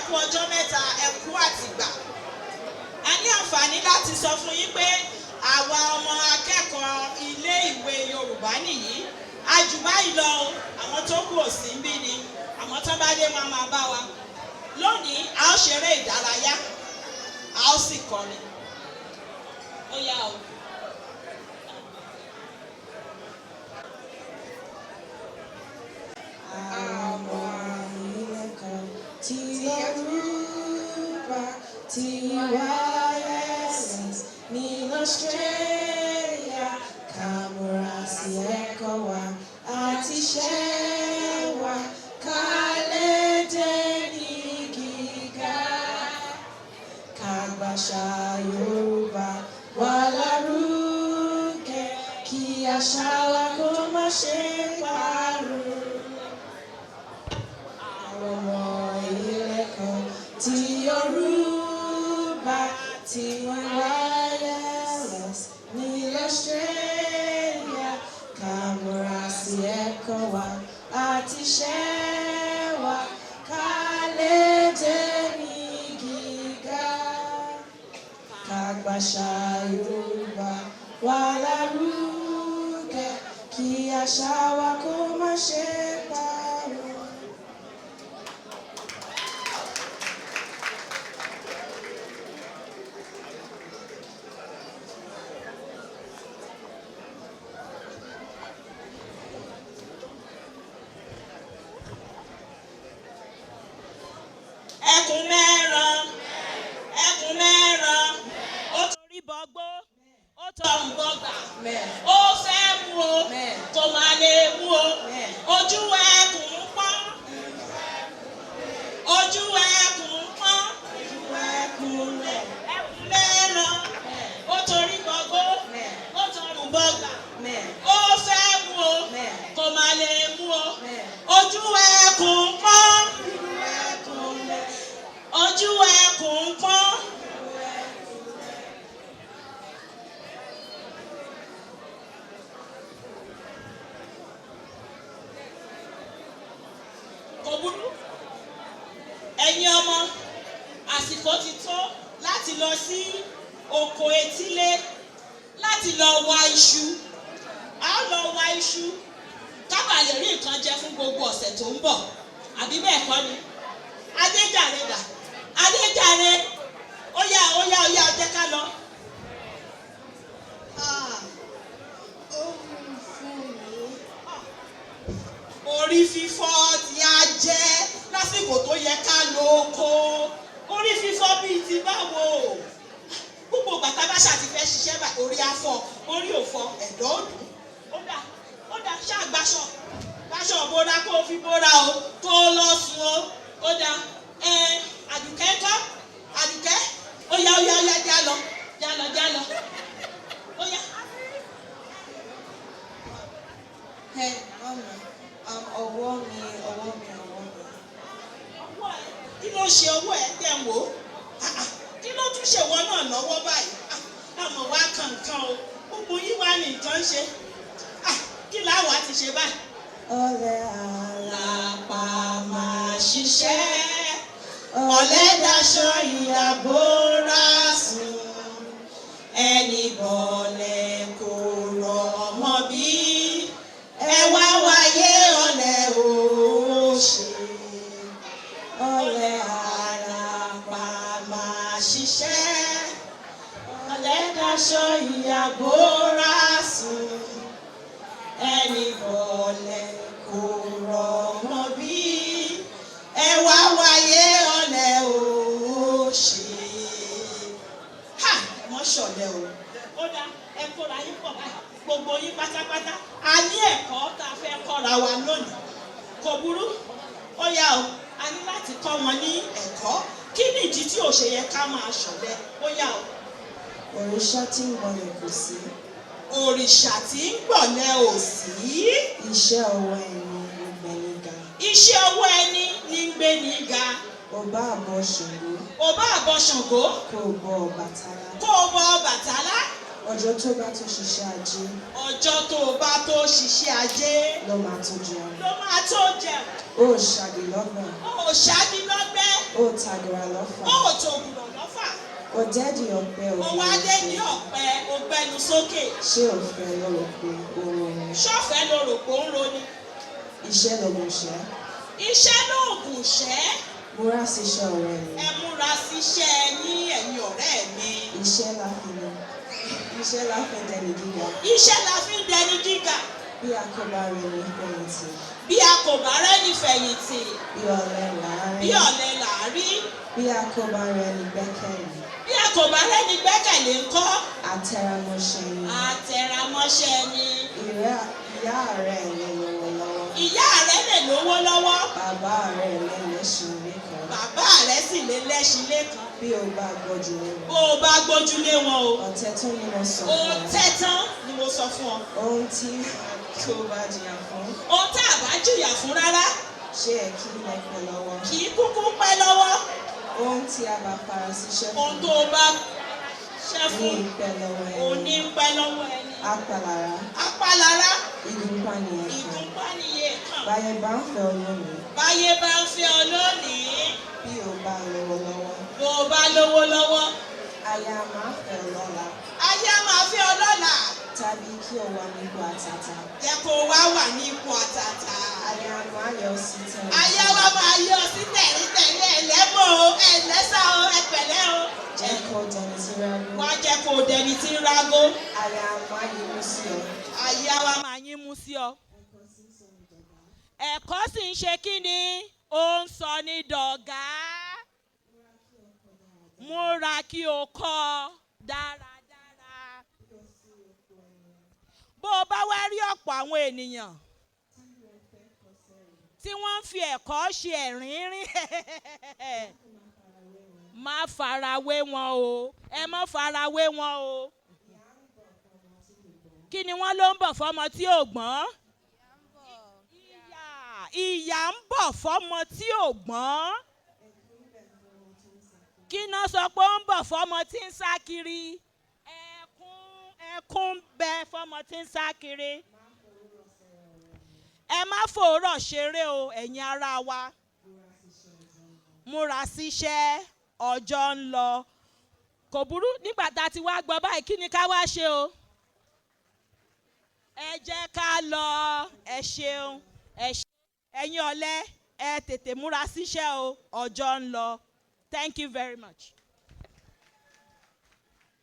kú ọjọ́ mẹ́ta, ẹ kú àtìgbà. A ní àǹfààní láti sọ fún yín pé àwa ọmọ akẹ́kọ̀ọ́ ilé ìwé Yorùbá nìyí. A jù báyìí lọ, àwọn tó kù ò sí níbí ni, àwọn tó bá dé máa máa bá wa. Lónìí, a ó ṣeré ìdárayá, a ó sì kọrin. Ó yá o. Ní Australia, Camera sí ẹ̀kọ́ wa àti iṣẹ́ wa ká lè dé ní gíga. Kàgbàṣà Yorùbá wà lárugẹ kí àṣà wa kó má ṣe parun. Àwọn ọmọ ilé-ẹ̀kọ́ ti Yorùbá tí wọ́n wireless ní Australia, Camera sí ẹ̀kọ́ wa àti iṣẹ́ wa ká lè dé ní gíga. Kàgbàṣà Yorùbá wà lárugẹ kí àṣà wa kó má ṣe parun. Ẹkùn mẹ́ran, ó torí bọgbó, ó tọrùn bọgbà, ó fẹ́ mú o, kò má lè mú o, ojú ẹkùn ń pọ́n, ojú ẹkùn ń pọ́n, ẹkùn mẹ́ran, ó torí bọgbó, ó tọrùn bọgbà, ó fẹ́ mú o, kò má lè mú o, ojú ẹkùn ń pọ́n. Ojú ẹkùn ń pọ́n. Kò burú. Ẹ̀yin ọmọ, àsìkò ti tó láti lọ sí oko etílé láti lọ wa iṣu. A ó lọ wa iṣu ká bàa lè rí nǹkan jẹ fún gbogbo ọ̀sẹ̀ tó ń bọ̀. Àbí bẹ́ẹ̀ kọ́ ni? Adéjàre dà. Adéjàre, ó yá, jẹ́ ká lọ. Orí fífọ́ tí a jẹ́ lásìkò tó yẹ ká lọ oko. Orí fífọ́ bíi ti báwo? Gbogbo bàtà bá ṣàti fẹ́ ṣiṣẹ́ bá orí afọ, orí òfọ, ẹ̀dọ̀ òdù. Ó dá ṣàgbàṣọ. Gbàṣọ bóra kó o fi bóra o, kó o lọ sùn o. Ó dá. Àdùkẹ́ kọ́, Àdùkẹ́, ó yá, já lọ. Ó yá. Ọwọ́ mi. Ọwọ́ ẹ̀, kí ló ṣe ọwọ́ ẹ̀ tẹ̀ ń wò? Kí ló tún ṣe wọ́n náà lọ́wọ́ báyìí? Àmọ́ wá kankan o, gbogbo yín wá ní nǹkan ṣe. Kí láwa ti ṣe báyìí? Ọ̀lẹ àlàpà máa ṣiṣẹ́. Ọ̀lẹ daṣọ ìyàbóra sùn. Ẹni bọ̀lẹ̀ kò rọ̀ ọmọ bí. Ẹ wá wáyé ọ̀lẹ òṣè. Ọ̀lẹ àlàpà máa ṣiṣẹ́. Ọ̀lẹ daṣọ ìyàbóra sùn. Ẹni bọ̀lẹ̀ kò rọ̀ ọmọ bí. Ẹ wá wáyé ọ̀lẹ òṣè. Wọ́n ṣọ̀lẹ o. Ó dá ẹ kóra yín pọ̀ báyìí. Gbogbo yín pátápátá. A ní ẹ̀kọ́ tá a fẹ́ kọ́ra wa lónìí. Kò burú. Ó yá o. A ní láti kọ́ wọn ní ẹ̀kọ́. Kí ni ìdí tí ò ṣe yẹ ká máa ṣọ̀lẹ? Ó yá o. Òrìṣà tí ń gbọ̀lẹ̀ kò sí. Òrìṣà tí ń gbọ̀lẹ̀ ò sí. Iṣẹ́ ọwọ́ ẹni ló gbé ní ga. Iṣẹ́ ọwọ́ ẹni ní ń gbé ní ga. Ó bá àbọ̀ Ṣàngó. Ó bá àbọ̀ Ṣàngó. Kó o bọ Ọbàtálá. Kó o bọ Ọbàtálá. Ọjọ́ tó bá tó ṣiṣẹ́ ajé. Ọjọ́ tó bá tó ṣiṣẹ́ ajé. Ló máa tó jẹun. Ló máa tó jẹun. Ó ṣàdì lọ́gbọ̀n. Ó ṣáàdì lọ́gbẹ́. Ó tàgùrà lọ́fà. Ó tògùrọ̀ lọ́fà. Ó dẹ́dì ọ̀pẹ Ó wá dé ní ọ̀pẹ ògbẹ́nu sókè. Ṣé òfẹ́ ló rò pé ó ń ronú? Ṣọ́fẹ́ ló rò pé ó ń roni. Iṣẹ́ lògùn ṣẹ́. Iṣẹ́ lóògùn ṣẹ́. Múra síṣẹ́ ọ̀rẹ́ mi. Ẹ múra síṣẹ́ yín ẹ̀yin ọ̀rẹ́ mi. Iṣẹ́ la fi dẹni gíga. Iṣẹ́ la fi ń dẹni gíga. Bí a kò bá rẹ̀ ní fẹ̀yìntì. Bí a kò bá rẹ́ni fẹ̀yìntì. Bí ọ̀lẹ làárín. Bí ọ̀lẹ làárí. Bí a kò bá rẹ̀ ní gbẹ́kẹ̀lé. Bí a kò bá rẹ́ni gbẹ́kẹ̀lé ńkọ́. Àtẹramọ́ṣẹ́ ni. Àtẹramọ́ṣẹ́ ni. Ìyá rẹ̀ lè lówó lọ́wọ́. Ìyá rẹ̀ lè lówó lọ́wọ́. Bàbá rẹ̀ lè lẹ́ṣin lẹ́kan. Bàbá rẹ̀ sì lè lẹ́ṣin lẹ́kan. Bí o bá gbójúlé wọn. Bó o bá gbójúlé wọn o. Ọ̀tẹ̀ tún ni mo sọ fún ọ. Ọ̀tẹ̀ tán ni mo sọ fún ọ. Ohun tí kò bá jìyà fún. Ohun tá a bá jìyà fún rárá. Ṣé ẹ kí ilẹ̀ pẹ́ lọ́wọ́? Kì í kúkú pẹ́ lọ́wọ́. Ohun tí a bá fara síṣẹ́ fún. Ohun tó o bá ṣẹ́ fún. Ní ìpẹ́ lọ́wọ́ ẹni. Òní ń pẹ́ lọ́wọ́ ẹni. Apàlára. Apálára. Ìgúnpá nìyẹn kan. Ìgúnpá nìyẹn kan. Báyé bá ń fẹ́ ọ lónìí. Báyé bá ń fẹ́ ọ lónìí. Bí o bá lówó lọ́wọ́. Bó o bá lówó lọ́wọ́. Aya máa fẹ́ ọ lọ́la. Aya máa fẹ́ ọ lọ́la. Tàbí kí o wà ní ipò àtàtà. Jẹ́ kó o wá wà ní ipò àtàtà. Aya máa yọ sí tẹ̀lé. Aya wa máa yọ sí tẹ̀lé ẹ̀lẹ́mọ̀ o, ẹ̀lẹ́sà o, ẹ̀pẹ̀lẹ́ o. Jẹ́ kó dẹni tí rágó. Wá jẹ́ kó o dẹni tí ń rágó. Aya máa yín mú sí ọ. Aya wa máa yín mú sí ọ. Ẹ̀kọ́ sì ń ṣe kí ni? Ó ń sọ ní dọ̀gá. Múra kí o kọ́ dáradára. Bó o bá wá rí ọ̀pọ̀ àwọn ènìyàn tí wọ́n ń fi ẹ̀kọ́ ṣe ẹ̀rínrín, má farawé wọn o. Ẹ má farawé wọn o. Kí ni wọ́n ló ń bọ̀ fọ́mọ tí ò gbọ́n? Ìyà ń bọ̀ fọ́mọ tí ò gbọ́n. Kí ná sọ pé ó ń bọ̀ fọ́mọ tí ń sá kiri? Ẹkún ń bẹ fọ́mọ tí ń sá kiri. Ẹ má fòórọ̀ ṣeré o, ẹ̀yin ará wa. Múra síṣẹ́, ọjọ́ ń lọ. Kò burú, nígbà tá a ti wá gbọ́ báyìí, kí ni ká wá ṣe o? Ẹ jẹ́ ká lọ. Ẹ ṣeun. Ẹ̀yin ọ̀lẹ, ẹ tètè múra síṣẹ́ o, ọjọ́ ń lọ. Thank you very much.